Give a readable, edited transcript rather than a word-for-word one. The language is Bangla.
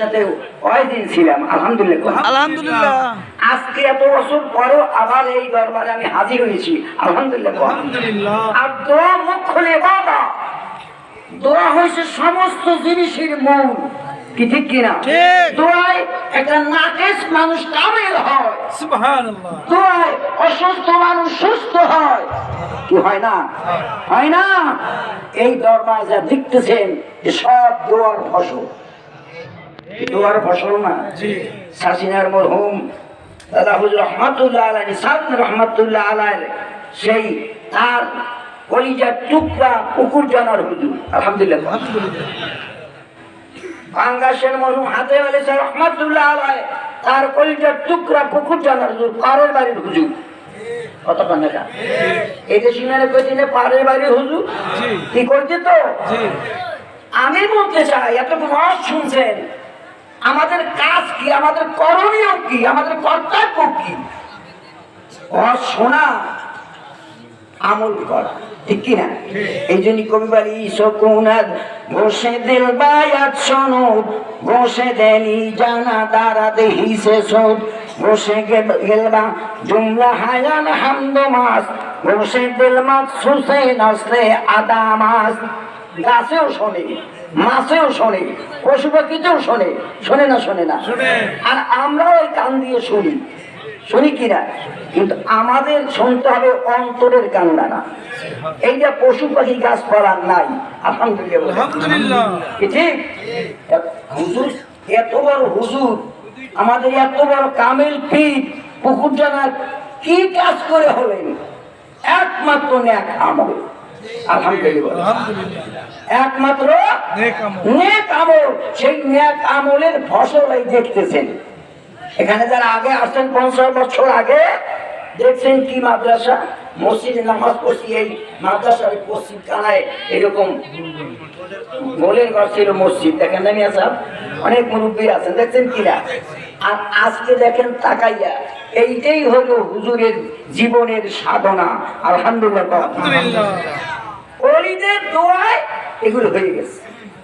সাথে কয়দিন ছিলাম আলহামদুলিল্লাহ। আলহামদুলিল্লাহ। আজকে এত বছর পরও আবার এই দরবারে আমি হাজির হয়েছি আলহামদুলিল্লাহ। আলহামদুলিল্লাহ। আর দোয়া মুখ খুলে বাবা, দোয়া হয়েছে সমস্ত জিনিসের মূল, কি ঠিক কিনা? দোয়ায় একটা নাকেশ মানুষ কামেল হয়, সুবহানাল্লাহ। দোয়ায় অসুস্থ মানুষ সুস্থ হয়, কি হয় না? হয় না? এই দরবার যা দেখতেছেন যে সব দোয়ার ফসল, দোয়ার ফসল না। শাসিনার মরহুম দাদা হুজুর রহমাতুল্লাহ আলাইহি, সাদ রহমাতুল্লাহ আলাইহি, সেই তার কলিজার টুকরা পুকুর জানার হুজুর আলহামদুলিল্লাহ। বাংলাদেশের মরহুম হাতে আলী সাহেব রহমাতুল্লাহ আলাইহি, তার কলিজার টুকরা পুকুর জানার হুজুর, পারের বাড়ির হুজুর। কতক্ষণ দেখা এই দেশি মানে কদিনে পারের বাড়ির হুজুর কি করছে তো। আমি বলতে চাই, এতক্ষণ ওয়াজ শুনছেন, আমাদের কাজ কি, আমাদের করণীয় কি, আমাদের কর্তব্য কি? ওয়াজ শোনা, আমল করা, ঠিক কিনা? এই জন্য কবি বলি সকুনাত বসে দিল বায়াত সনদ, বসে দেলি জানা দারা দেহি সে সোদ, বসে গেলবা জুমলা হায়ান হামদ মাস, বসে দিল মাস সুসে নসলে আদা মাস। গাছেও শোনে, মাছেও শোনে, পশু পাখিতেও শোনে, শোনে না? শোনে না? আর আমরাও ওই কান দিয়ে শুনি, শুনি কিনা? কিন্তু আমাদের শুনতে হবে অন্তরের কান্না না। এইটা পশু পাখি গাছপালার নাই আলহামদুলিল্লাহ। ঠিক? হুজুর এত বড় হুজুর, আমাদের এত বড় কামেল পীর, পুকুর জানার কি কাজ করে হলেন? একমাত্র নেক আমল আলহামদুলিল্লাহ, একমাত্র নেক আমল। সেই নেক আমলের ফসল এই দেখতেছেন। এখানে যারা আগে আসছেন 50 বছর আগে, দেখছেন কি মাদ্রাসা, মসজিদে নামাজ পড়ছি, এই মাদ্রাসার পশ্চিম কানায় এরকম গোলের ঘর ছিল মসজিদ, দেখেন না মিয়া সাহেব? অনেক মুরব্বী আছেন, দেখছেন কিনা? আর আজকে দেখেন তাকাইয়া, এইটাই হলো হুজুরের জীবনের সাধনা আলহামদুলিল্লাহ। ওলিদের দোয়ায় এগুলো হয়ে গেছে।